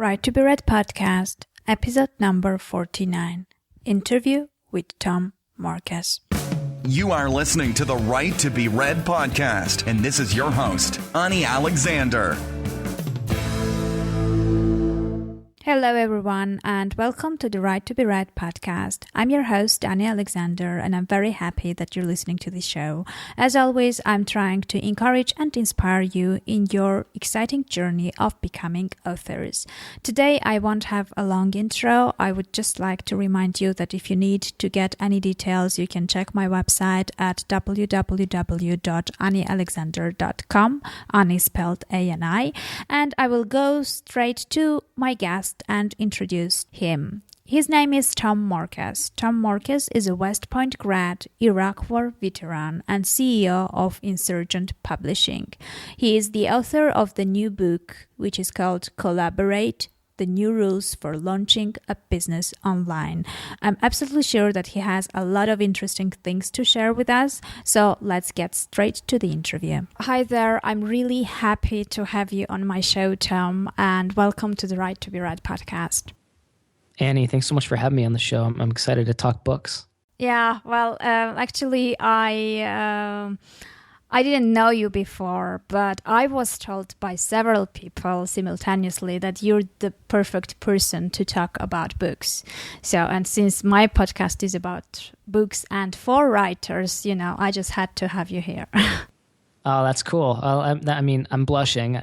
Right to be Read podcast, episode number 49. Interview with Tom Marquez. You are listening to the Right to be Read podcast, and this is your host, Ani Alexander. Hello, everyone, and welcome to the Right to be Read podcast. I'm your host, Ani Alexander, and I'm very happy that you're listening to this show. As always, I'm trying to encourage and inspire you in your exciting journey of becoming authors. Today, I won't have a long intro. I would just like to remind you that if you need to get any details, you can check my website at www.anialexander.com, Ani spelled A-N-I, and I will go straight to my guest and introduce him. His name is Tom Marquez. Tom Marquez is a West Point grad, Iraq War veteran, and CEO of Insurgent Publishing. He is the author of the new book, which is called Collaborate: The New Rules for Launching a Business Online. I'm absolutely sure that he has a lot of interesting things to share with us, so let's get straight to the interview. Hi there, I'm really happy to have you on my show, Tom, and welcome to the Right to be Read podcast. Annie, thanks so much for having me on the show. I'm excited to talk books. Yeah, well, actually, I didn't know you before, but I was told by several people simultaneously that you're the perfect person to talk about books. So, and since my podcast is about books and for writers, I just had to have you here. Oh, that's cool. I'm blushing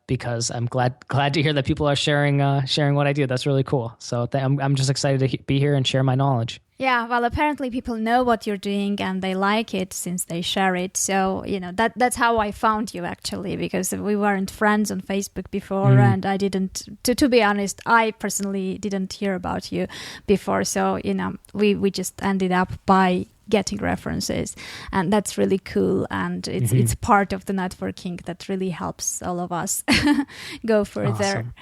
because I'm glad to hear that people are sharing what I do. That's really cool. So I'm just excited to be here and share my knowledge. Yeah, well, apparently people know what you're doing and they like it since they share it. So, that's how I found you, actually, because we weren't friends on Facebook before, and I didn't, to be honest, I personally didn't hear about you before. So, we just ended up by getting references, and that's really cool, and it's part of the networking that really helps all of us go further. Awesome.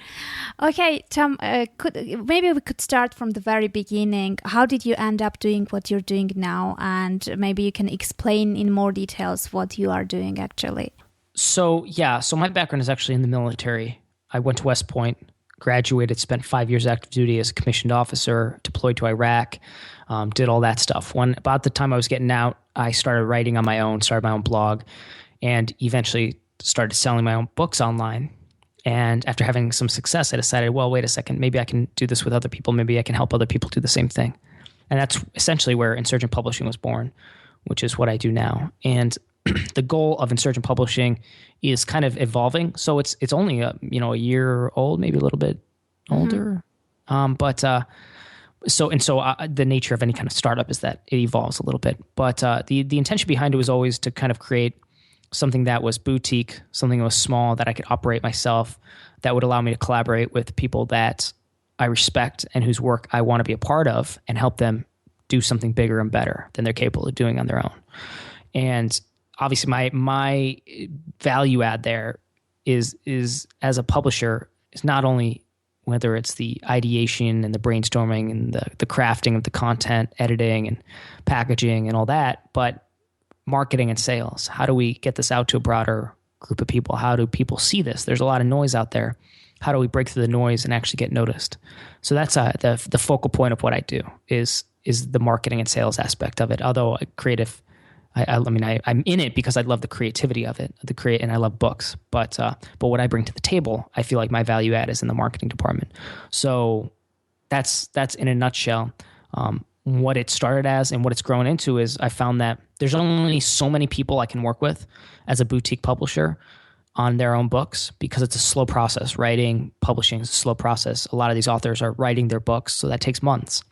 Okay, Tom, maybe we could start from the very beginning. How did you end up doing what you're doing now, and maybe you can explain in more details what you are doing actually? So my background is actually in the military. I went to West Point, graduated, spent 5 years active duty as a commissioned officer, deployed to Iraq, did all that stuff. About the time I was getting out, I started writing on my own, started my own blog, and eventually started selling my own books online. And after having some success, I decided, well, wait a second, maybe I can do this with other people. Maybe I can help other people do the same thing. And that's essentially where Insurgent Publishing was born, which is what I do now. And the goal of Insurgent Publishing is kind of evolving. So it's only a year old, maybe a little bit older. The nature of any kind of startup is that it evolves a little bit. But the intention behind it was always to kind of create something that was boutique, something that was small, that I could operate myself, that would allow me to collaborate with people that I respect and whose work I want to be a part of and help them do something bigger and better than they're capable of doing on their own. And obviously my value add there is as a publisher is not only whether it's the ideation and the brainstorming and the crafting of the content, editing and packaging and all that, but marketing and sales. How do we get this out to a broader group of people? How do people see this? There's a lot of noise out there. How do we break through the noise and actually get noticed? So that's the focal point of what I do is the marketing and sales aspect of it. Although creative, I'm in it because I love the creativity of it, and I love books. But what I bring to the table, I feel like my value add is in the marketing department. So that's in a nutshell what it started as, and what it's grown into is I found that there's only so many people I can work with as a boutique publisher on their own books because it's a slow process. Writing, publishing is a slow process. A lot of these authors are writing their books, so that takes months.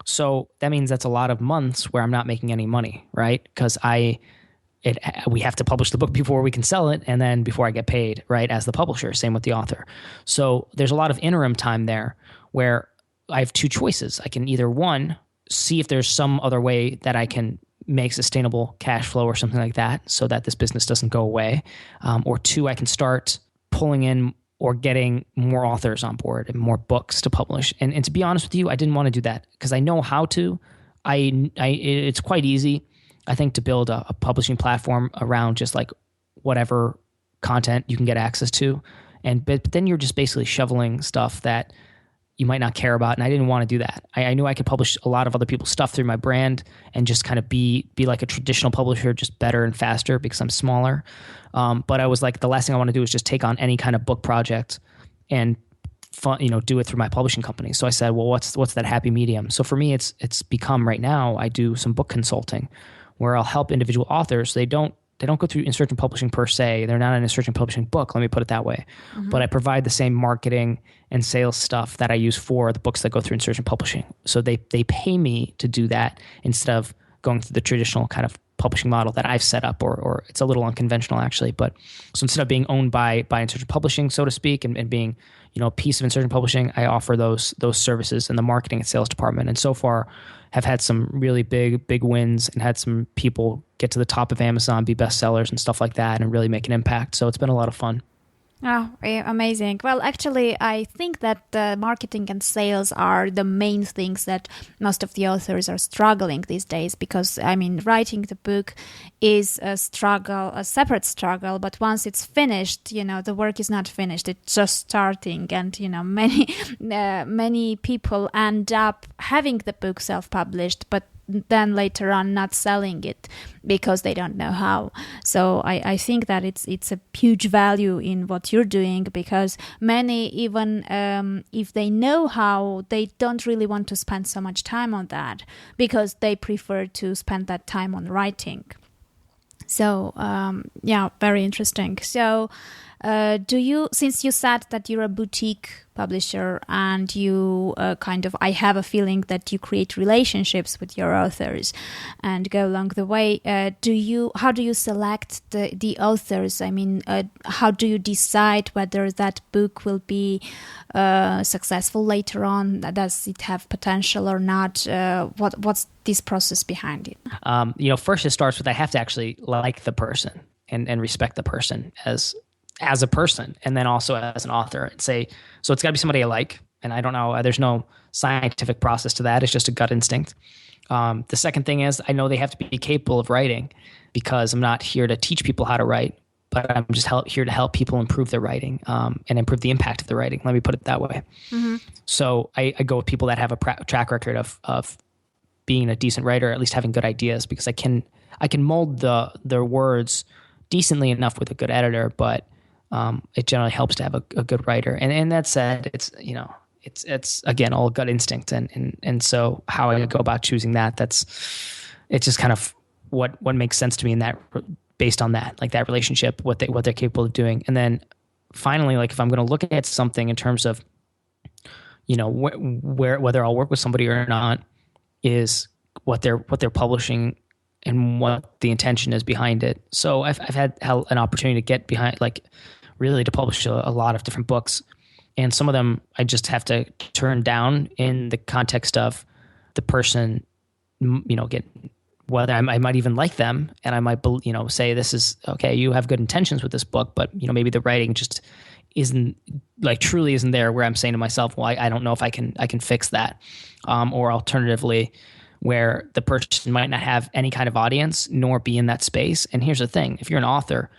So that means that's a lot of months where I'm not making any money, right? Because we have to publish the book before we can sell it, and then before I get paid, right, as the publisher. Same with the author. So there's a lot of interim time there where I have two choices. I can either, one, see if there's some other way that I can make sustainable cash flow or something like that so that this business doesn't go away. Or two, I can start pulling in or getting more authors on board and more books to publish. And to be honest with you, I didn't want to do that because I know how to. It's quite easy, I think, to build a publishing platform around just like whatever content you can get access to. But then you're just basically shoveling stuff that you might not care about. And I didn't want to do that. I knew I could publish a lot of other people's stuff through my brand and just kind of be like a traditional publisher, just better and faster because I'm smaller. But I was like, the last thing I want to do is just take on any kind of book project and do it through my publishing company. So I said, well, what's that happy medium? So for me, it's become right now, I do some book consulting where I'll help individual authors. They don't go through Insurgent Publishing per se. They're not an Insurgent Publishing book, let me put it that way. But I provide the same marketing and sales stuff that I use for the books that go through Insurgent Publishing. So they pay me to do that instead of going through the traditional kind of publishing model that I've set up, or it's a little unconventional actually. But so instead of being owned by Insurgent Publishing, so to speak, and being a piece of Insurgent Publishing, I offer those services in the marketing and sales department. And so far have had some really big wins and had some people get to the top of Amazon, be bestsellers and stuff like that, and really make an impact. So it's been a lot of fun. Oh, amazing. Well, actually, I think that marketing and sales are the main things that most of the authors are struggling these days because, writing the book is a struggle, a separate struggle, but once it's finished, the work is not finished. It's just starting. And, many people end up having the book self-published, but then later on not selling it because they don't know how. So I think that it's a huge value in what you're doing because many, even if they know how, they don't really want to spend so much time on that because they prefer to spend that time on writing. So very interesting. So since you said that you're a boutique publisher and you I have a feeling that you create relationships with your authors and go along the way, how do you select the authors? How do you decide whether that book will be successful later on? Does it have potential or not? What's this process behind it? First it starts with I have to actually like the person and respect the person as a person, and then also as an author, and say, so it's got to be somebody I like. And I don't know, there's no scientific process to that. It's just a gut instinct. The second thing is I know they have to be capable of writing because I'm not here to teach people how to write, but I'm just here to help people improve their writing and improve the impact of the writing. Let me put it that way. So I go with people that have a track record of being a decent writer, or at least having good ideas, because I can mold their words decently enough with a good editor, but it generally helps to have a good writer. And that said, it's again all gut instinct, and so how I go about choosing it's just kind of what makes sense to me in that, based on that, like that relationship, what they're capable of doing. And then finally, like if I'm going to look at something in terms of whether I'll work with somebody or not, is what they're publishing and what the intention is behind it. So I've had an opportunity to get behind, like really to publish a lot of different books. And some of them I just have to turn down in the context of the person, whether I might even like them, and I might, say this is, okay, you have good intentions with this book, but, maybe the writing just truly isn't there, where I'm saying to myself, well, I don't know if I can fix that. Or alternatively, where the person might not have any kind of audience nor be in that space. And here's the thing, if you're an author,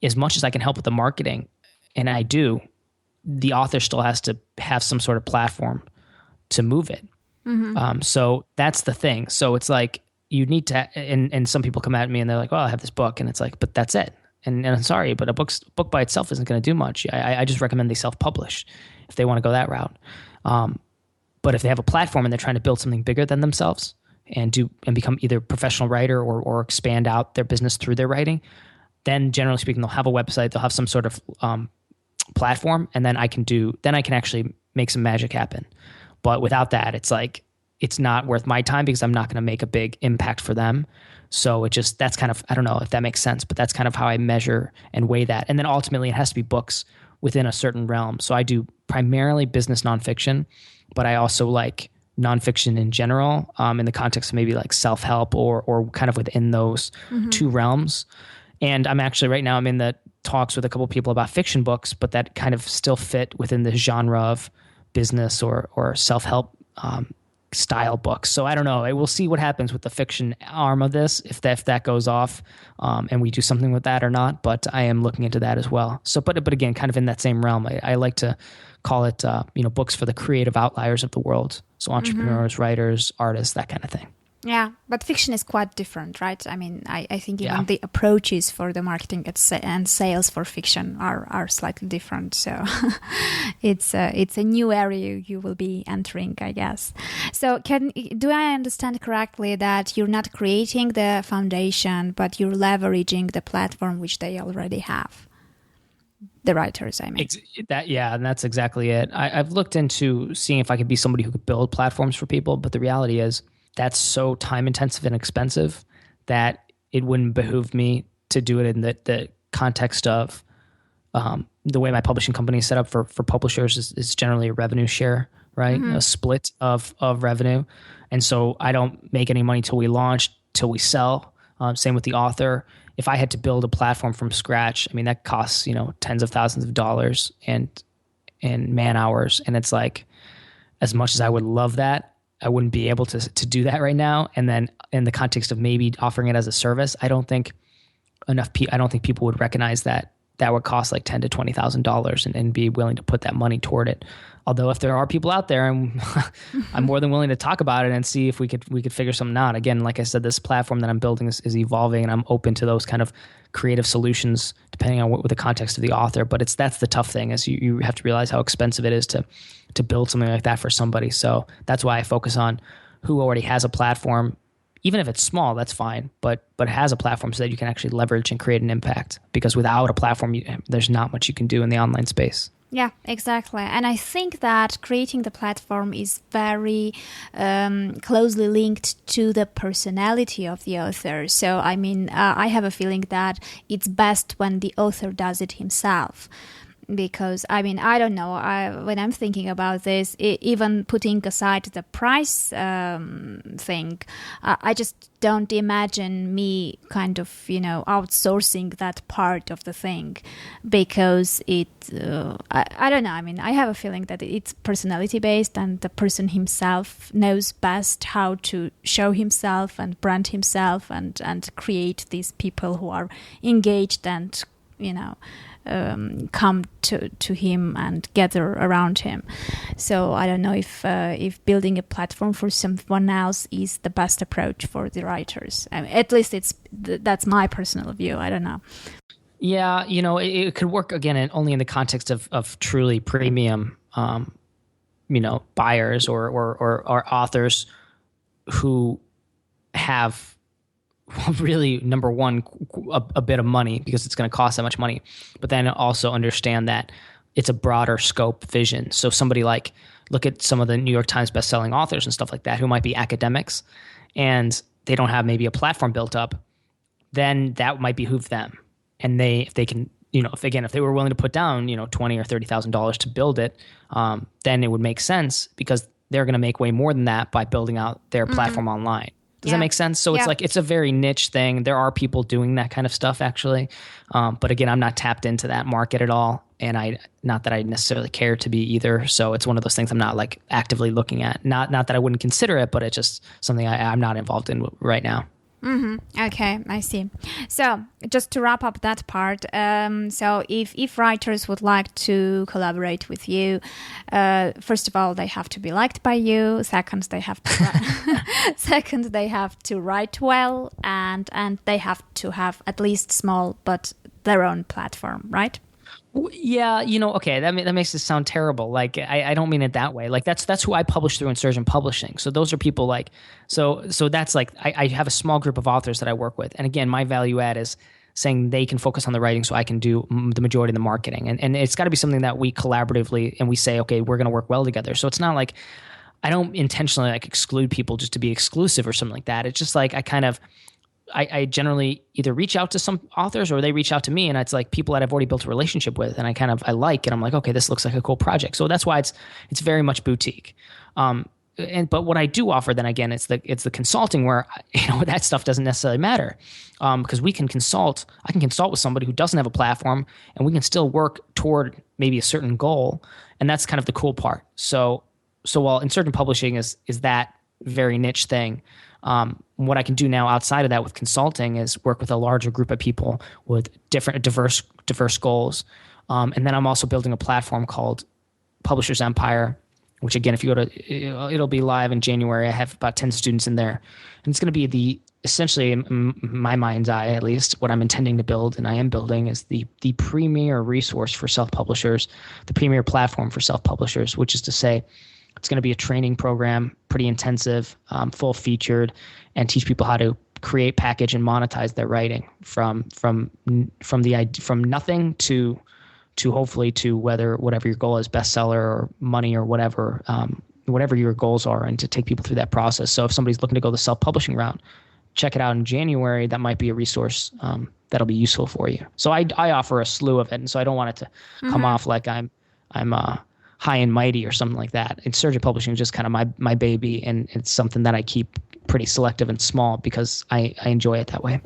as much as I can help with the marketing, and I do, the author still has to have some sort of platform to move it. So that's the thing. So it's like you need to, and some people come at me and they're like, well, I have this book, and it's like, but that's it. And I'm sorry, but a book by itself isn't going to do much. I just recommend they self-publish if they want to go that route. But if they have a platform and they're trying to build something bigger than themselves and become either a professional writer or expand out their business through their writing, then generally speaking, they'll have a website, they'll have some sort of platform, and then I can actually make some magic happen. But without that, it's like, it's not worth my time because I'm not going to make a big impact for them. So that's kind of, I don't know if that makes sense, but that's kind of how I measure and weigh that. And then ultimately it has to be books within a certain realm. So I do primarily business nonfiction, but I also like nonfiction in general, in the context of maybe like self-help or kind of within those two realms. And I'm actually right now I'm in the talks with a couple of people about fiction books, but that kind of still fit within the genre of business or self-help style books. So I don't know. We'll see what happens with the fiction arm of this, if that goes off, and we do something with that or not. But I am looking into that as well. So, but again, kind of in that same realm, I like to call it, books for the creative outliers of the world. So entrepreneurs, writers, artists, that kind of thing. Yeah, but fiction is quite different, right? I mean, I think even the approaches for the marketing and sales for fiction are slightly different. So it's a new area you will be entering, I guess. So do I understand correctly that you're not creating the foundation, but you're leveraging the platform which they already have? The writers, I mean. And that's exactly it. I've looked into seeing if I could be somebody who could build platforms for people, but the reality is, that's so time intensive and expensive that it wouldn't behoove me to do it in the context of the way my publishing company is set up for publishers is generally a revenue share, right? A split of revenue. And so I don't make any money till we launch, till we sell. Same with the author. If I had to build a platform from scratch, I mean, that costs, tens of thousands of dollars and man hours. And it's like, as much as I would love that, I wouldn't be able to do that right now. And then in the context of maybe offering it as a service, I don't think people would recognize that would cost like $10,000 to $20,000 and be willing to put that money toward it. Although if there are people out there, and I'm more than willing to talk about it and see if we could figure something out. Again, like I said, this platform that I'm building is evolving, and I'm open to those kind of creative solutions depending on what the context of the author. But that's the tough thing, is you have to realize how expensive it is to build something like that for somebody. So that's why I focus on who already has a platform. Even if it's small, that's fine, but it has a platform so that you can actually leverage and create an impact. Because without a platform, there's not much you can do in the online space. Yeah, exactly. And I think that creating the platform is very closely linked to the personality of the author. So, I mean, I have a feeling that it's best when the author does it himself. Because, I mean, I don't know, when I'm thinking about this, even putting aside the price thing, I just don't imagine me kind of, outsourcing that part of the thing, because I don't know, I mean, I have a feeling that it's personality based, and the person himself knows best how to show himself and brand himself and create these people who are engaged and, come to him and gather around him. So I don't know if building a platform for someone else is the best approach for the writers. I mean, at least that's my personal view. I don't know. Yeah, it could work again only in the context of truly premium, buyers or authors who have really, number one, a bit of money, because it's going to cost that much money, but then also understand that it's a broader scope vision. So somebody look at some of the New York Times bestselling authors and stuff like that, who might be academics and they don't have maybe a platform built up, then that might behoove them. And if they can, if they were willing to put down, $20,000 or $30,000 to build it, then it would make sense, because they're going to make way more than that by building out their platform online. Does that make sense? So it's a very niche thing. There are people doing that kind of stuff, actually. But again, I'm not tapped into that market at all. And not that I necessarily care to be either. So it's one of those things I'm not actively looking at. Not that I wouldn't consider it, but it's just something I'm not involved in right now. Mm-hmm. Okay, I see. So just to wrap up that part, so if writers would like to collaborate with you, first of all, they have to be liked by you. Second, they have to write well, and they have to have at least small but their own platform, right? Yeah, okay, that makes it sound terrible. I don't mean it that way. That's who I publish through Insurgent Publishing. So those are people so that's I have a small group of authors that I work with. And again, my value add is saying they can focus on the writing so I can do the majority of the marketing. And it's got to be something that we collaboratively, and we say, okay, we're going to work well together. So it's not like I don't intentionally exclude people just to be exclusive or something like that. It's just I generally either reach out to some authors or they reach out to me, and it's people that I've already built a relationship with, and I like, and I'm like, okay, this looks like a cool project. So that's why it's very much boutique. But what I do offer then again, it's the consulting where that stuff doesn't necessarily matter, because we can consult. I can consult with somebody who doesn't have a platform, and we can still work toward maybe a certain goal, and that's kind of the cool part. So while Insurgent Publishing is that very niche thing. What I can do now outside of that with consulting is work with a larger group of people with different diverse goals. And then I'm also building a platform called Publishers Empire, which again, if you go to, it'll be live in January. I have about 10 students in there, and it's going to be essentially, in my mind's eye, at least, what I'm intending to build, and I am building, is the premier resource for self-publishers, the premier platform for self-publishers, which is to say, it's going to be a training program, pretty intensive, full featured, and teach people how to create, package, and monetize their writing from nothing to hopefully to whatever your goal is, bestseller or money or whatever your goals are, and to take people through that process. So if somebody's looking to go the self-publishing route, check it out in January. That might be a resource that'll be useful for you. So I offer a slew of it, and so I don't want it to come off like I'm high and mighty or something like that. Insurgent Publishing is just kind of my baby, and it's something that I keep pretty selective and small because I enjoy it that way.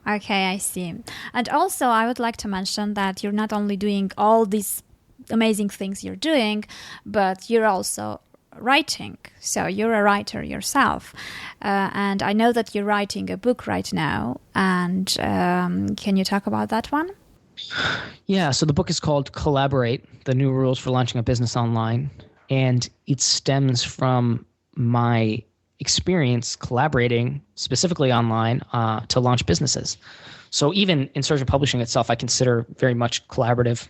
Okay, I see. And also, I would like to mention that you're not only doing all these amazing things you're doing, but you're also writing. So you're a writer yourself. And I know that you're writing a book right now. And can you talk about that one? Yeah, so the book is called Collaborate, The New Rules for Launching a Business Online. And it stems from my experience collaborating specifically online to launch businesses. So even Insurgent Publishing itself, I consider very much collaborative.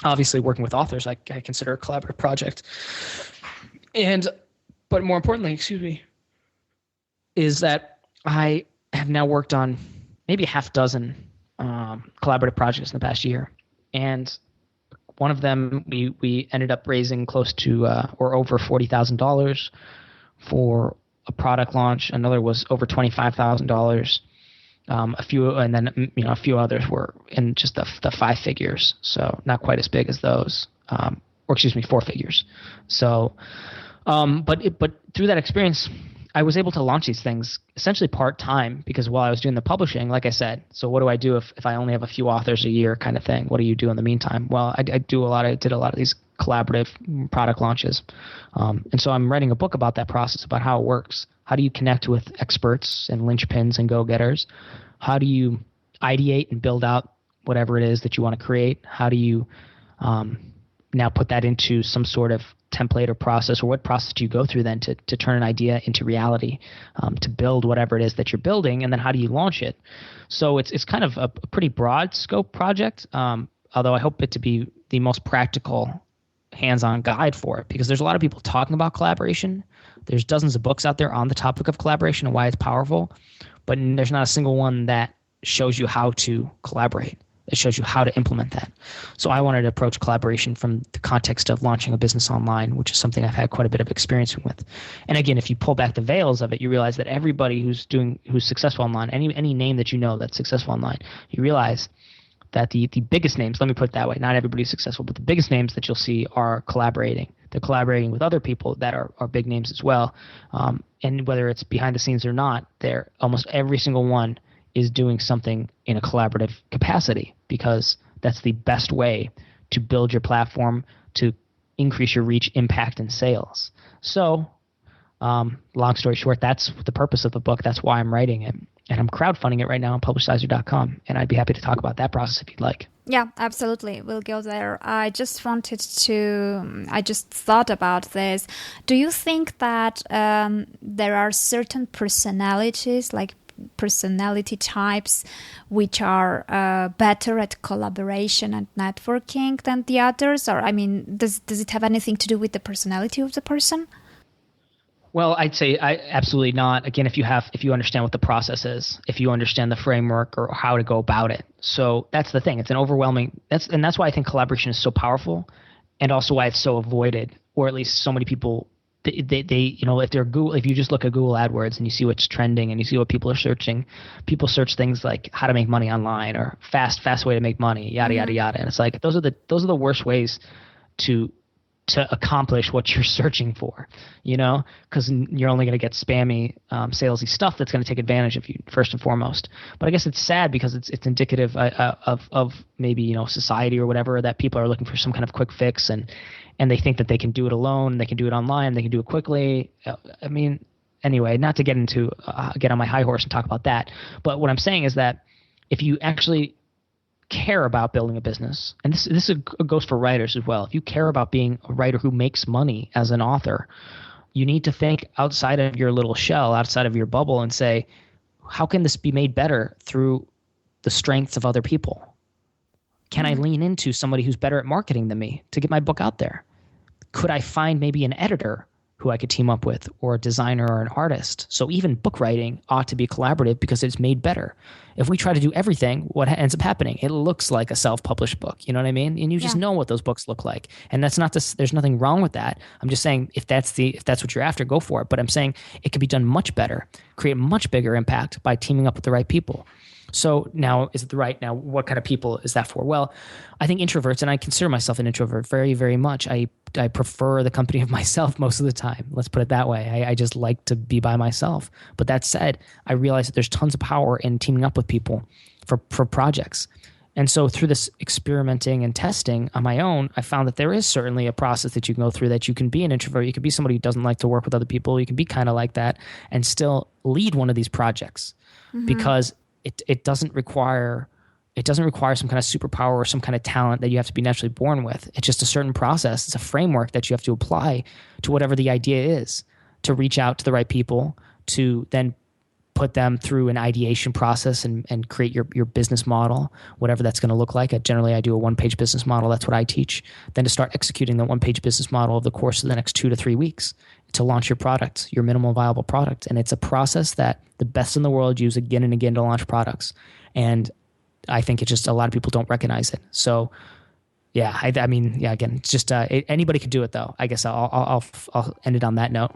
Obviously, working with authors, I consider a collaborative project. But more importantly, is that I have now worked on maybe a half dozen collaborative projects in the past year. And one of them, we ended up raising close to or over $40,000 for a product launch. Another was over $25,000. A few others were in just the five figures. So not quite as big as those, four figures. So, but through that experience, I was able to launch these things essentially part-time, because while I was doing the publishing, like I said, so what do I do if I only have a few authors a year kind of thing? What do you do in the meantime? Well, I did a lot of these collaborative product launches. And so I'm writing a book about that process, about how it works. How do you connect with experts and linchpins and go-getters? How do you ideate and build out whatever it is that you want to create? How do you now put that into some sort of template or process, or what process do you go through then to turn an idea into reality, to build whatever it is that you're building, and then how do you launch it? So it's kind of a pretty broad scope project, although I hope it to be the most practical hands-on guide for it, because there's a lot of people talking about collaboration. There's dozens of books out there on the topic of collaboration and why it's powerful, but there's not a single one that shows you how to collaborate. It shows you how to implement that. So I wanted to approach collaboration from the context of launching a business online, which is something I've had quite a bit of experience with. And again, if you pull back the veils of it, you realize that everybody who's successful online, any name that you know that's successful online, you realize that the biggest names, let me put it that way, not everybody's successful, but the biggest names that you'll see are collaborating. They're collaborating with other people that are big names as well. And whether it's behind the scenes or not, they're almost every single one is doing something in a collaborative capacity, because that's the best way to build your platform, to increase your reach, impact, and sales. So, long story short, that's the purpose of the book. That's why I'm writing it. And I'm crowdfunding it right now on publishizer.com. And I'd be happy to talk about that process if you'd like. Yeah, absolutely. We'll go there. I just thought about this. Do you think that there are certain personalities, like personality types, which are better at collaboration and networking than the others? Or, I mean, does it have anything to do with the personality of the person? Well, I'd say absolutely not. Again, if you understand what the process is, if you understand the framework or how to go about it. So that's the thing. It's an overwhelming. That's why I think collaboration is so powerful, and also why it's so avoided, or at least so many people. They if you just look at Google AdWords and you see what's trending and you see what people are searching, people search things like how to make money online or fast way to make money, yada yada yada, and it's like those are the worst ways to accomplish what you're searching for, because you're only going to get spammy, salesy stuff that's going to take advantage of you first and foremost. But I guess it's sad because it's indicative of maybe society or whatever, that people are looking for some kind of quick fix, and they think that they can do it alone, they can do it online, they can do it quickly. I mean, anyway, not to get into get on my high horse and talk about that, but what I'm saying is that if you actually care about building a business, and this goes for writers as well, if you care about being a writer who makes money as an author, you need to think outside of your little shell, outside of your bubble, and say, how can this be made better through the strengths of other people? Can I lean into somebody who's better at marketing than me to get my book out there? Could I find maybe an editor who I could team up with, or a designer or an artist? So even book writing ought to be collaborative because it's made better. If we try to do everything, what ends up happening? It looks like a self-published book. You know what I mean? And you just know what those books look like. And that's not this, there's nothing wrong with that. I'm just saying if that's what you're after, go for it. But I'm saying it can be done much better, create much bigger impact by teaming up with the right people. So now, is it the right? Now, what kind of people is that for? Well, I think introverts, and I consider myself an introvert very, very much. I prefer the company of myself most of the time. Let's put it that way. I just like to be by myself. But that said, I realize that there's tons of power in teaming up with people for projects. And so through this experimenting and testing on my own, I found that there is certainly a process that you can go through, that you can be an introvert. You can be somebody who doesn't like to work with other people. You can be kind of like that and still lead one of these projects because it doesn't require some kind of superpower or some kind of talent that you have to be naturally born with. It's just a certain process. It's a framework that you have to apply to whatever the idea is, to reach out to the right people, to then put them through an ideation process and create your business model, whatever that's going to look like. Generally, I do a one-page business model. That's what I teach. Then to start executing the one-page business model over the course of the next 2 to 3 weeks to launch your product, your minimal viable product. And it's a process that the best in the world use again and again to launch products. And I think it's just a lot of people don't recognize it. So yeah, I mean, again, it's just anybody could do it though. I guess I'll end it on that note.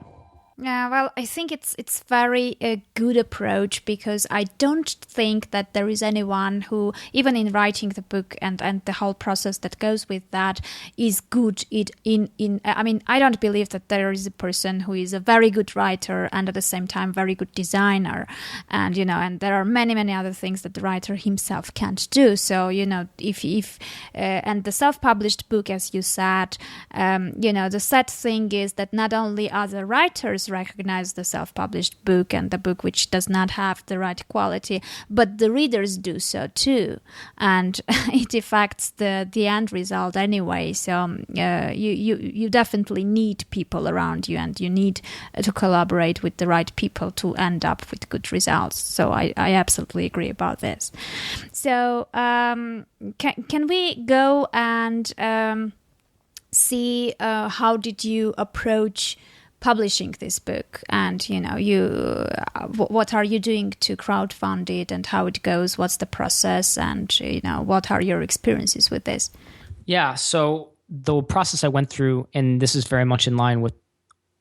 Yeah, well, I think it's very a good approach, because I don't think that there is anyone who, even in writing the book and the whole process that goes with that, is good I mean, I don't believe that there is a person who is a very good writer and at the same time very good designer, and and there are many other things that the writer himself can't do. So if and the self-published book, as you said, the sad thing is that not only other writers recognize the self-published book and the book which does not have the right quality, but the readers do so too, and it affects the end result anyway. So you definitely need people around you, and you need to collaborate with the right people to end up with good results. So I absolutely agree about this. So can we go and see how did you approach publishing this book, and what are you doing to crowdfund it, and how it goes, what's the process, and what are your experiences with this? Yeah, so the process I went through, and this is very much in line with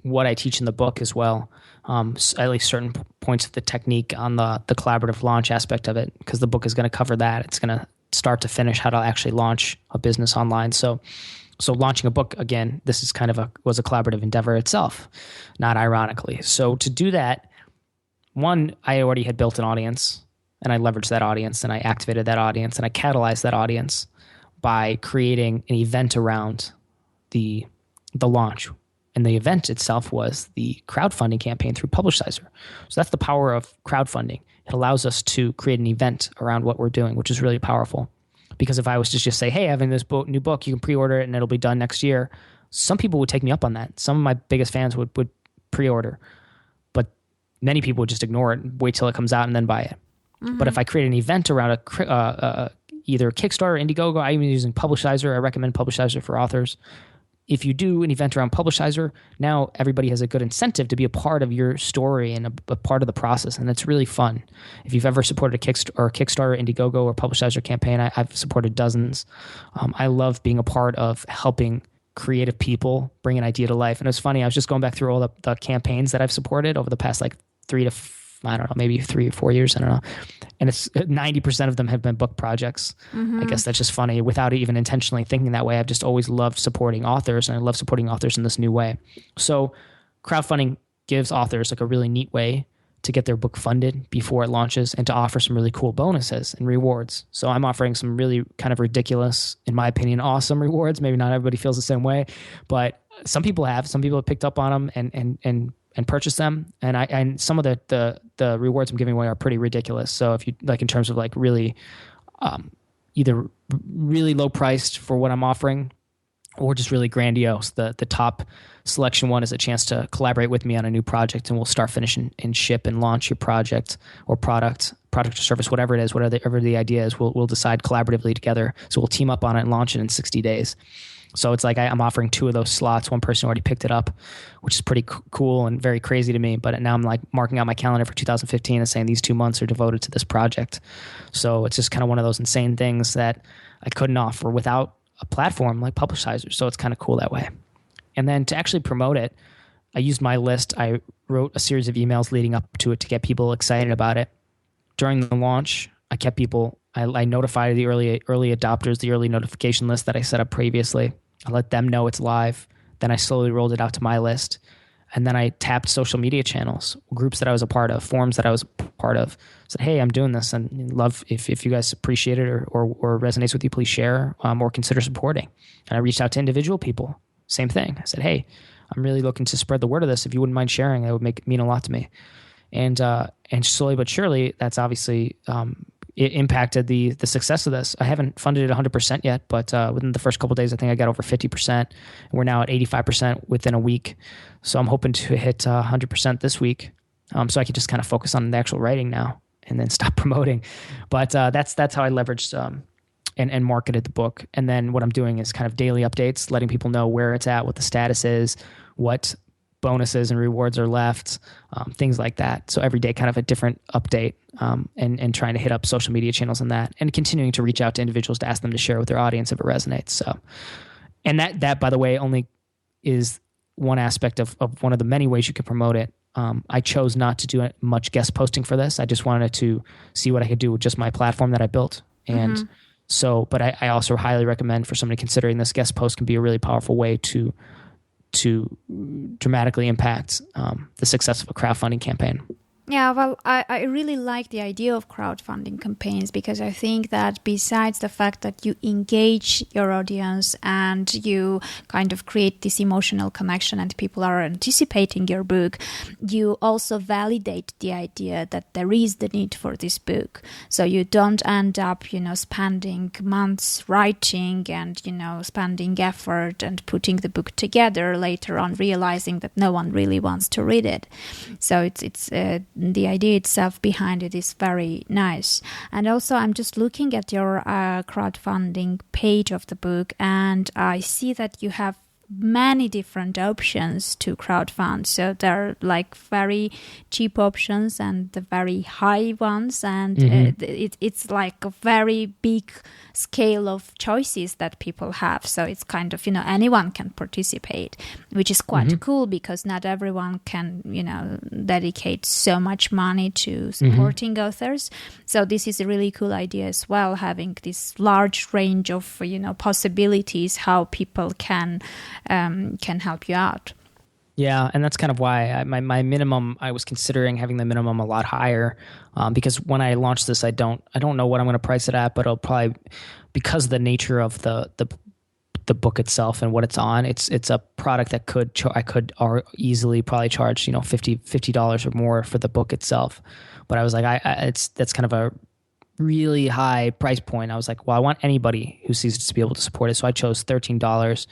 what I teach in the book as well, at least certain points of the technique on the collaborative launch aspect of it, because the book is going to cover that. It's going to start to finish how to actually launch a business online. So launching a book, again, this is was a collaborative endeavor itself, not ironically. So to do that, one, I already had built an audience, and I leveraged that audience, and I activated that audience, and I catalyzed that audience by creating an event around the launch. And the event itself was the crowdfunding campaign through Publishizer. So that's the power of crowdfunding. It allows us to create an event around what we're doing, which is really powerful. Because if I was to just say, hey, I have this new book, you can pre-order it and it'll be done next year, some people would take me up on that. Some of my biggest fans would pre-order. But many people would just ignore it and wait till it comes out and then buy it. Mm-hmm. But if I create an event around either Kickstarter or Indiegogo, I'm using Publishizer. I recommend Publishizer for authors. If you do an event around Publishizer, now everybody has a good incentive to be a part of your story and a part of the process, and it's really fun. If you've ever supported a Kickstarter, Indiegogo, or Publishizer campaign, I've supported dozens. I love being a part of helping creative people bring an idea to life. And it's funny, I was just going back through all the campaigns that I've supported over the past maybe 3 or 4 years, I don't know. And it's 90% of them have been book projects. Mm-hmm. I guess that's just funny. Without even intentionally thinking that way, I've just always loved supporting authors, and I love supporting authors in this new way. So crowdfunding gives authors a really neat way to get their book funded before it launches, and to offer some really cool bonuses and rewards. So I'm offering some really kind of ridiculous, in my opinion, awesome rewards. Maybe not everybody feels the same way, but Some people have picked up on them and purchased them. And some of the rewards I'm giving away are pretty ridiculous. So if you like, in terms of like really, either really low priced for what I'm offering, or just really grandiose. The top selection one is a chance to collaborate with me on a new project, and we'll start, finish, and ship and launch your project or product or service, whatever it is, whatever the idea is. We'll decide collaboratively together. So we'll team up on it and launch it in 60 days. So it's like I'm offering 2 of those slots. One person already picked it up, which is pretty cool and very crazy to me. But now I'm like marking out my calendar for 2015 and saying these 2 months are devoted to this project. So it's just kind of one of those insane things that I couldn't offer without a platform like Publishizers. So it's kind of cool that way. And then to actually promote it, I used my list. I wrote a series of emails leading up to it to get people excited about it. During the launch, I kept people, I notified the early adopters, the early notification list that I set up previously. I let them know it's live. Then I slowly rolled it out to my list. And then I tapped social media channels, groups that I was a part of, forums that I was a part of. Said, hey, I'm doing this and love if you guys appreciate it or resonates with you, please share or consider supporting. And I reached out to individual people. Same thing. I said, hey, I'm really looking to spread the word of this. If you wouldn't mind sharing, that would mean a lot to me. And slowly but surely, that's obviously it impacted the success of this. I haven't funded it 100% yet, but within the first couple of days, I think I got over 50%. And we're now at 85% within a week. So I'm hoping to hit 100% this week, so I could just kind of focus on the actual writing now and then stop promoting. But that's how I leveraged and marketed the book. And then what I'm doing is kind of daily updates, letting people know where it's at, what the status is, what bonuses and rewards are left, things like that. So every day kind of a different update, and trying to hit up social media channels on that, and continuing to reach out to individuals to ask them to share with their audience if it resonates. So, and that by the way, only is one aspect of one of the many ways you can promote it. I chose not to do much guest posting for this. I just wanted to see what I could do with just my platform that I built. And so, but I also highly recommend for somebody considering this, guest post can be a really powerful way to dramatically impact the success of a crowdfunding campaign. Yeah, well, I really like the idea of crowdfunding campaigns, because I think that besides the fact that you engage your audience and you kind of create this emotional connection and people are anticipating your book, you also validate the idea that there is the need for this book. So you don't end up, spending months writing and, spending effort and putting the book together, later on realizing that no one really wants to read it. So it's the idea itself behind it is very nice. And also, I'm just looking at your crowdfunding page of the book, and I see that you have many different options to crowdfund. So there are like very cheap options and the very high ones, and it's like a very big scale of choices that people have. So it's kind of, anyone can participate, which is quite cool, because not everyone can, dedicate so much money to supporting authors. So this is a really cool idea as well, having this large range of, possibilities how people can help you out. Yeah, and that's kind of why my minimum, I was considering having the minimum a lot higher, because when I launch this, I don't know what I'm going to price it at, but it'll probably, because of the nature of the book itself and what it's on, it's a product that I could easily probably charge $50 or more for the book itself. But I was like, that's kind of a really high price point. I was like, well, I want anybody who sees it to be able to support it, so I chose $13.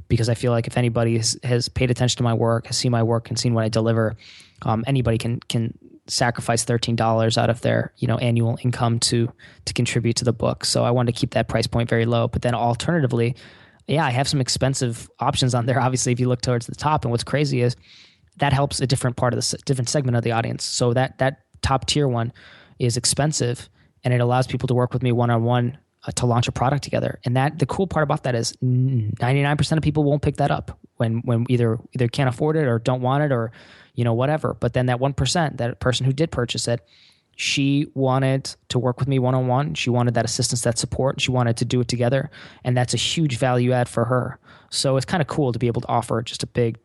Because I feel like if anybody has paid attention to my work, has seen my work and seen what I deliver, anybody can sacrifice $13 out of their annual income to contribute to the book. So I wanted to keep that price point very low. But then alternatively, yeah, I have some expensive options on there. Obviously, if you look towards the top, and what's crazy is that helps a different part of the different segment of the audience. So that top tier one is expensive, and it allows people to work with me one-on-one to launch a product together. And the cool part about that is 99% of people won't pick that up when either can't afford it or don't want it or, whatever. But then that 1%, that person who did purchase it, she wanted to work with me one-on-one. She wanted that assistance, that support. She wanted to do it together. And that's a huge value add for her. So it's kind of cool to be able to offer just a big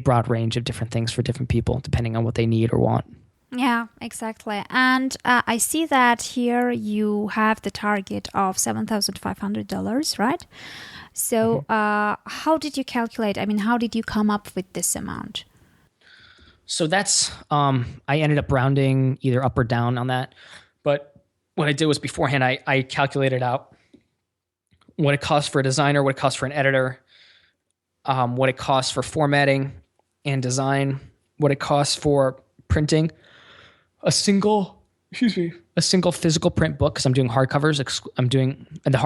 broad range of different things for different people, depending on what they need or want. Yeah, exactly. And I see that here you have the target of $7,500, right? So how did you calculate? I mean, how did you come up with this amount? So that's, I ended up rounding either up or down on that. But what I did was beforehand, I calculated out what it costs for a designer, what it costs for an editor, what it costs for formatting and design, what it costs for printing a single physical print book, because I'm doing hardcovers. And the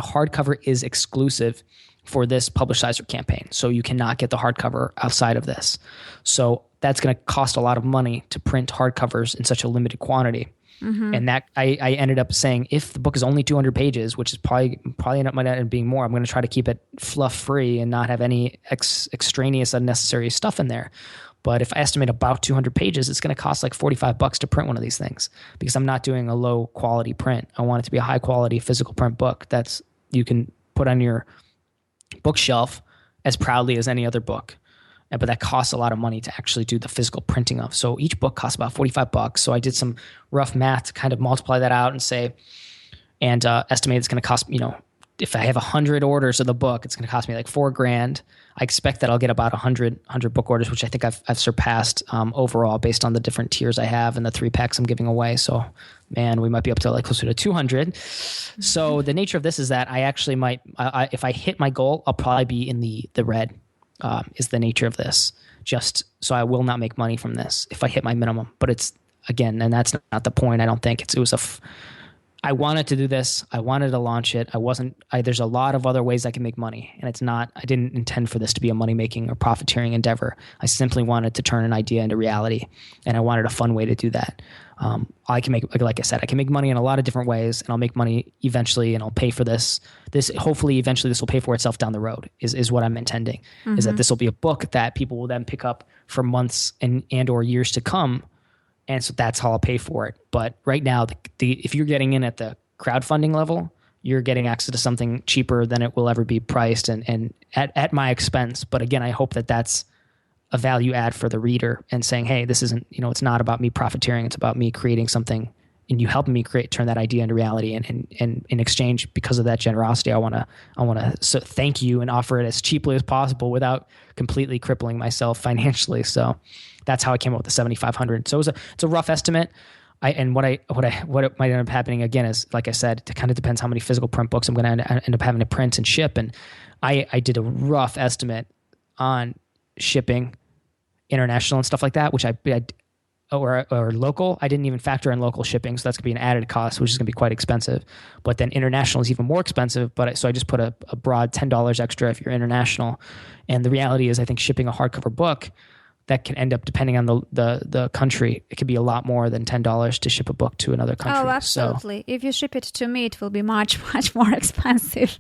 hardcover is exclusive for this Publishizer campaign. So you cannot get the hardcover outside of this. So that's going to cost a lot of money to print hardcovers in such a limited quantity. Mm-hmm. And that I ended up saying, if the book is only 200 pages, which is probably might end up being more, I'm going to try to keep it fluff free and not have any extraneous unnecessary stuff in there. But if I estimate about 200 pages, it's going to cost like $45 to print one of these things, because I'm not doing a low quality print. I want it to be a high quality physical print book that's you can put on your bookshelf as proudly as any other book. But that costs a lot of money to actually do the physical printing of. So each book costs about $45. So I did some rough math to kind of multiply that out and say, and estimate it's going to cost, if I have 100 orders of the book, it's going to cost me like $4,000. I expect that I'll get about 100 book orders, which I think I've surpassed overall based on the different tiers I have and the 3-packs I'm giving away. So, man, we might be up to like closer to 200. So the nature of this is that I actually might, if I hit my goal, I'll probably be in the red. Is the nature of this. Just so I will not make money from this if I hit my minimum. But it's, again, and that's not the point. I don't think I wanted to do this. I wanted to launch it. There's a lot of other ways I can make money, and I didn't intend for this to be a money-making or profiteering endeavor. I simply wanted to turn an idea into reality, and I wanted a fun way to do that. I can make, like I said, I can make money in a lot of different ways, and I'll make money eventually, and I'll pay for this. Hopefully, eventually, this will pay for itself down the road. Is what I'm intending. Mm-hmm. Is that this will be a book that people will then pick up for months and or years to come, and so that's how I'll pay for it. But right now, if you're getting in at the crowdfunding level, you're getting access to something cheaper than it will ever be priced, and at my expense. But again, I hope that that's a value add for the reader and saying, hey, this isn't, it's not about me profiteering. It's about me creating something and you helping me turn that idea into reality. And in exchange, because of that generosity, I want to thank you and offer it as cheaply as possible without completely crippling myself financially. So that's how I came up with the 7,500. So it's a rough estimate. What might end up happening again is, like I said, it kind of depends how many physical print books I'm going to end up having to print and ship. And I did a rough estimate on shipping, international and stuff like that, which or local. I didn't even factor in local shipping, so that's going to be an added cost, which is going to be quite expensive. But then international is even more expensive. So I just put a broad $10 extra if you're international. And the reality is, I think shipping a hardcover book, that can end up, depending on the country, it could be a lot more than $10 to ship a book to another country. Oh, absolutely. So, if you ship it to me, it will be much, much more expensive.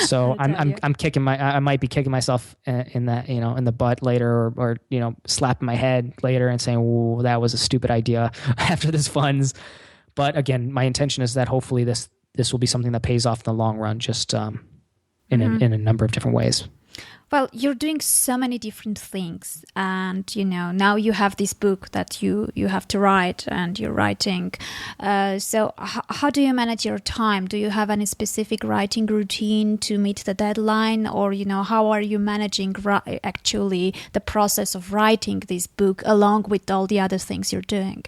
So I might be kicking myself in that, in the butt later, or slapping my head later and saying, "Whoa, that was a stupid idea," after this funds. But again, my intention is that hopefully this will be something that pays off in the long run, just in a number of different ways. Well, you're doing so many different things, and now you have this book that you have to write, and you're writing. So how do you manage your time? Do you have any specific writing routine to meet the deadline, or how are you managing actually the process of writing this book along with all the other things you're doing?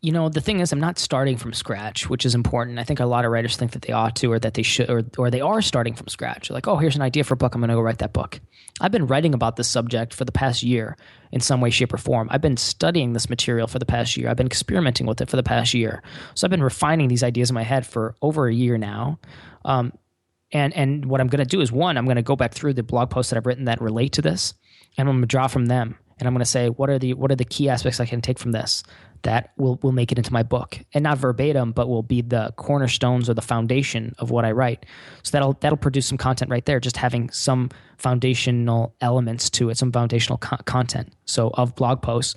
The thing is, I'm not starting from scratch, which is important. I think a lot of writers think that they ought to, or that they should, or they are starting from scratch. They're like, oh, here's an idea for a book. I'm going to go write that book. I've been writing about this subject for the past year in some way, shape, or form. I've been studying this material for the past year. I've been experimenting with it for the past year. So I've been refining these ideas in my head for over a year now. And what I'm going to do is, one, I'm going to go back through the blog posts that I've written that relate to this, and I'm going to draw from them. And I'm going to say, what are the key aspects I can take from this that will make it into my book, and not verbatim, but will be the cornerstones or the foundation of what I write. So that'll produce some content right there, just having some foundational elements to it, some foundational content. So of blog posts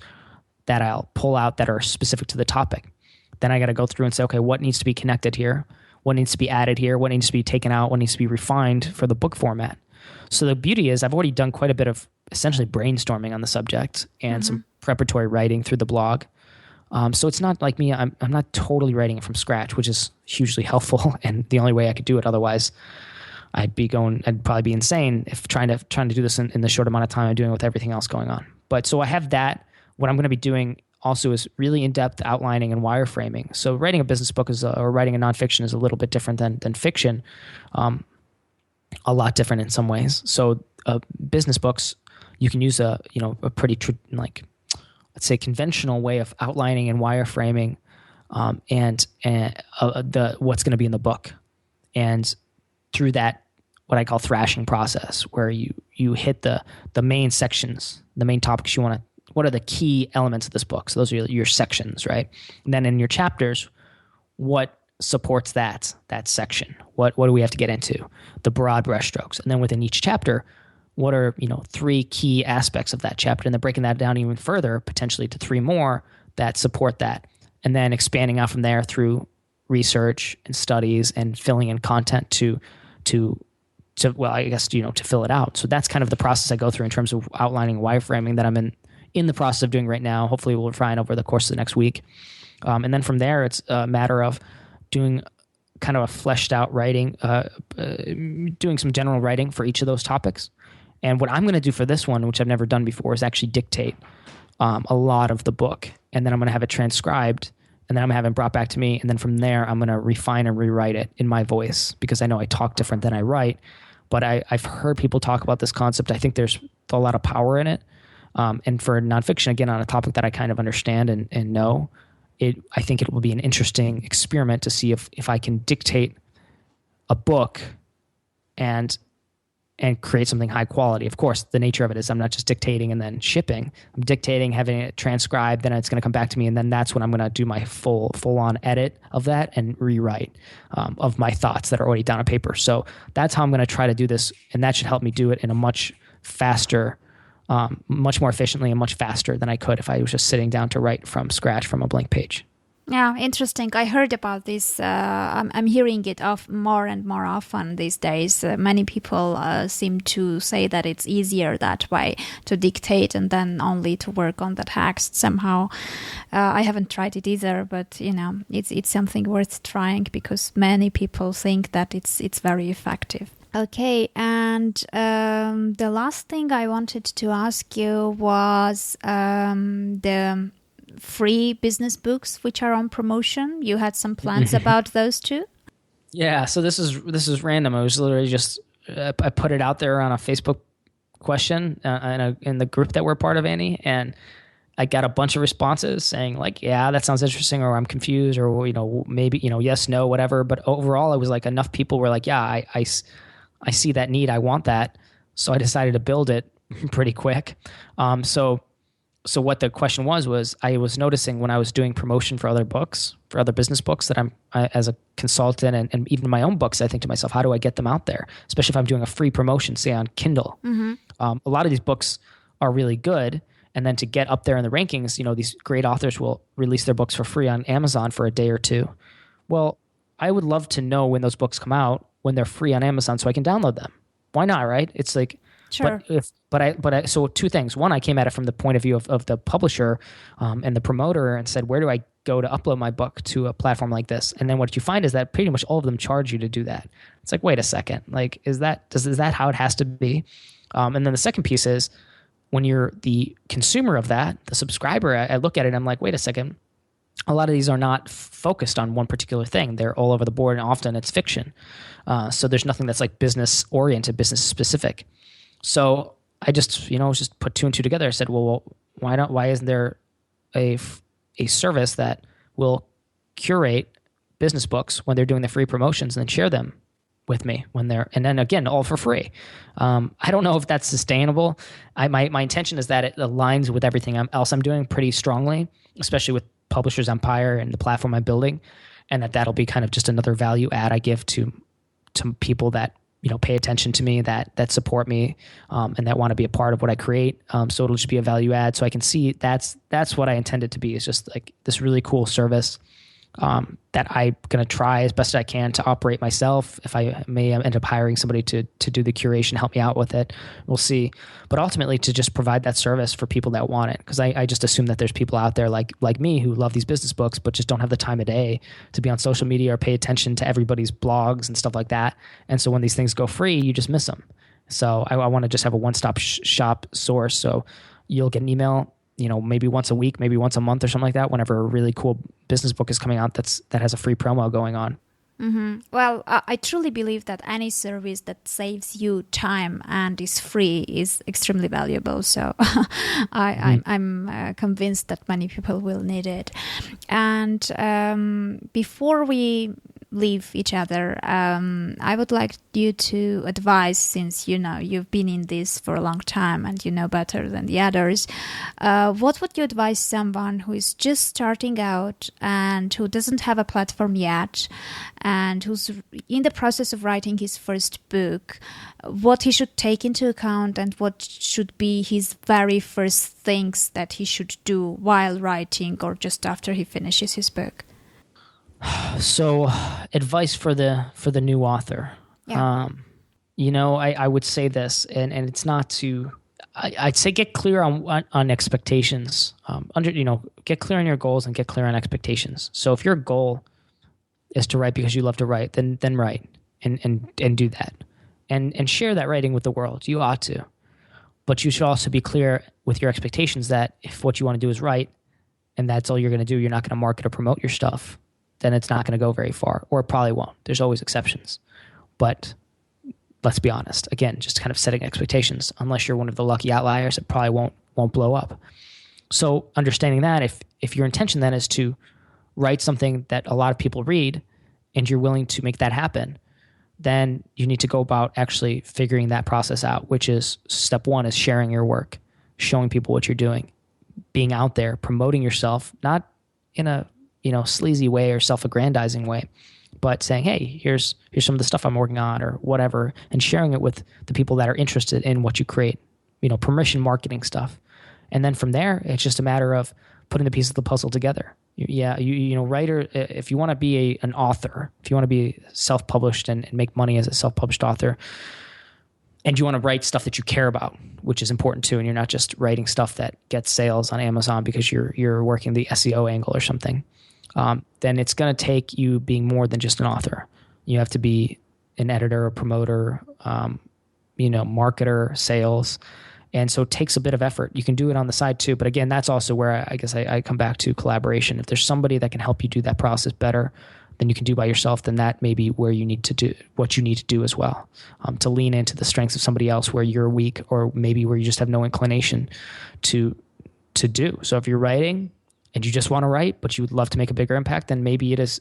that I'll pull out that are specific to the topic. Then I got to go through and say, okay, what needs to be connected here? What needs to be added here? What needs to be taken out? What needs to be refined for the book format? So the beauty is, I've already done quite a bit of essentially brainstorming on the subject and some preparatory writing through the blog. So it's not like me. I'm not totally writing it from scratch, which is hugely helpful and the only way I could do it. Otherwise, I'd probably be insane if trying to do this in the short amount of time I'm doing with everything else going on. But so I have that. What I'm going to be doing also is really in-depth outlining and wireframing. So writing a business book or writing a nonfiction is a little bit different than fiction. A lot different in some ways. So business books, you can use a pretty let's say conventional way of outlining and wireframing and what's going to be in the book. And through that, what I call thrashing process, where you hit the main sections, the main topics you want to, what are the key elements of this book? So those are your sections, right? And then in your chapters, what supports that section? What do we have to get into? The broad brushstrokes. And then within each chapter, what are 3 key aspects of that chapter? And then breaking that down even further, potentially to 3 more that support that. And then expanding out from there through research and studies and filling in content to fill it out. So that's kind of the process I go through in terms of outlining wireframing that I'm in the process of doing right now. Hopefully we'll refine over the course of the next week. And then from there, it's a matter of doing kind of a fleshed out writing, doing some general writing for each of those topics. And what I'm going to do for this one, which I've never done before, is actually dictate a lot of the book. And then I'm going to have it transcribed, and then I'm going to have it brought back to me. And then from there, I'm going to refine and rewrite it in my voice, because I know I talk different than I write. But I've heard people talk about this concept. I think there's a lot of power in it. And for nonfiction, again, on a topic that I kind of understand and know, I think it will be an interesting experiment to see if I can dictate a book and create something high quality. Of course, the nature of it is I'm not just dictating and then shipping. I'm dictating, having it transcribed, then it's going to come back to me, and then that's when I'm going to do my full-on edit of that and rewrite of my thoughts that are already down on paper. So that's how I'm going to try to do this, and that should help me do it in a much faster, much more efficiently and much faster than I could if I was just sitting down to write from scratch from a blank page. Yeah, interesting. I heard about this. I'm hearing it more and more often these days. Many people seem to say that it's easier that way, to dictate and then only to work on the text somehow. I haven't tried it either, but it's something worth trying, because many people think that it's very effective. Okay, and the last thing I wanted to ask you was the free business books which are on promotion. You had some plans about those too? Yeah, so this is random. I was literally just I put it out there on a Facebook question in the group that we're part of, Annie, and I got a bunch of responses saying like, yeah, that sounds interesting, or I'm confused, or maybe yes, no, whatever. But overall, it was like enough people were like, yeah, I see that need, I want that, so I decided to build it pretty quick. So what the question was I was noticing when I was doing promotion for other books, for other business books, that I as a consultant and even my own books, I think to myself, how do I get them out there? Especially if I'm doing a free promotion, say on Kindle. Mm-hmm. A lot of these books are really good. And then to get up there in the rankings, these great authors will release their books for free on Amazon for a day or two. Well, I would love to know when those books come out, when they're free on Amazon, so I can download them. Why not, right? It's like, sure. So 2 things. One, I came at it from the point of view of the publisher and the promoter, and said, where do I go to upload my book to a platform like this? And then what you find is that pretty much all of them charge you to do that. It's like, wait a second, like, is that how it has to be? And then the second piece is, when you're the consumer of that, the subscriber, I look at it and I'm like, wait a second, a lot of these are not focused on one particular thing. They're all over the board, and often it's fiction. So there's nothing that's like business oriented, business specific. So I just put 2 and 2 together. I said, well, why isn't there a service that will curate business books when they're doing the free promotions and then share them with me and then again, all for free. I don't know if that's sustainable. My intention is that it aligns with everything else I'm doing pretty strongly, especially with Publishers Empire and the platform I'm building, and that'll be kind of just another value add I give to people that pay attention to me, that support me, and that want to be a part of what I create. So it'll just be a value add. So I can see that's what I intend it to be. It's just like this really cool service that I'm going to try as best as I can to operate myself. If I may end up hiring somebody to do the curation, help me out with it, we'll see. But ultimately to just provide that service for people that want it. Because I just assume that there's people out there like me who love these business books, but just don't have the time of day to be on social media or pay attention to everybody's blogs and stuff like that. And so when these things go free, you just miss them. So I want to just have a one-stop shop source. So you'll get an email, maybe once a week, maybe once a month or something like that, whenever a really cool business book is coming out that has a free promo going on. Mm-hmm. Well, I truly believe that any service that saves you time and is free is extremely valuable. So I'm convinced that many people will need it. And before we leave each other, I would like you to advise, since you've been in this for a long time and you know better than the others, what would you advise someone who is just starting out and who doesn't have a platform yet and who's in the process of writing his first book, what he should take into account and what should be his very first things that he should do while writing or just after he finishes his book? So, advice for the new author. Yeah. I would say this, and it's not to. I'd say get clear on expectations. Get clear on your goals and get clear on expectations. So, if your goal is to write because you love to write, then write and do that, and share that writing with the world. You ought to, but you should also be clear with your expectations that if what you want to do is write, and that's all you're going to do, you're not going to market or promote your stuff, then it's not going to go very far, or it probably won't. There's always exceptions. But let's be honest. Again, just kind of setting expectations. Unless you're one of the lucky outliers, it probably won't blow up. So understanding that, if your intention then is to write something that a lot of people read and you're willing to make that happen, then you need to go about actually figuring that process out, which is step one is sharing your work, showing people what you're doing, being out there, promoting yourself, not in a sleazy way or self-aggrandizing way, but saying, hey, here's some of the stuff I'm working on or whatever, and sharing it with the people that are interested in what you create, permission marketing stuff. And then from there, it's just a matter of putting the pieces of the puzzle together. Writer, if you want to be an author, if you want to be self-published and make money as a self-published author, and you want to write stuff that you care about, which is important too, and you're not just writing stuff that gets sales on Amazon because you're working the SEO angle or something, then it's going to take you being more than just an author. You have to be an editor, a promoter, marketer, sales. And so it takes a bit of effort. You can do it on the side too. But again, that's also where I guess I come back to collaboration. If there's somebody that can help you do that process better than you can do by yourself, then that may be where you need to do what you need to do as well, to lean into the strengths of somebody else where you're weak or maybe where you just have no inclination to do. So if you're writing and you just want to write, but you would love to make a bigger impact, then maybe it is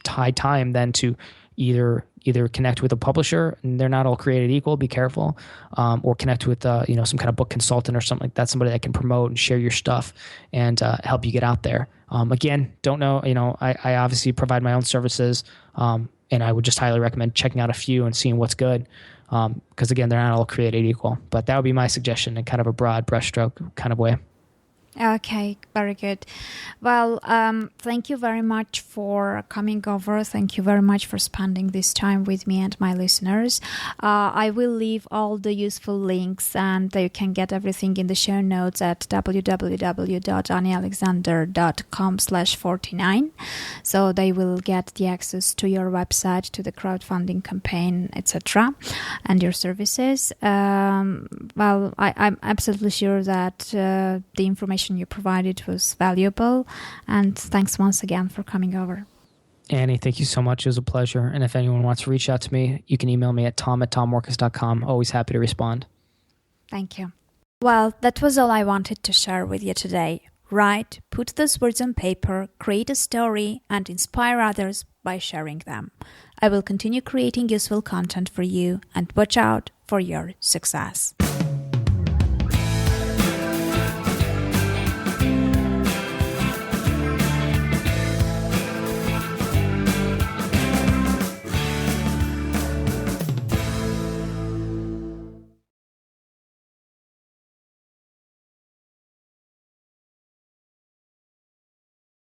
high time then to either connect with a publisher, and they're not all created equal, be careful, or connect with some kind of book consultant or something like that, somebody that can promote and share your stuff and help you get out there. Again, don't know, I obviously provide my own services, and I would just highly recommend checking out a few and seeing what's good, because again, they're not all created equal. But that would be my suggestion in kind of a broad brushstroke kind of way. Okay, very good. Well, thank you very much for coming over. Thank you very much for spending this time with me and my listeners. I will leave all the useful links, and you can get everything in the show notes at www.anialexander.com/49. So they will get the access to your website, to the crowdfunding campaign, etc., and your services. Well, I'm absolutely sure that the information you provided was valuable, and thanks once again for coming over. Annie, thank you so much. It was a pleasure. And if anyone wants to reach out to me, you can email me at tom@tommorkes.com. Always happy to respond. Thank you. Well, that was all I wanted to share with you today. Write, put those words on paper, create a story, and inspire others by sharing them. I will continue creating useful content for you, and watch out for your success.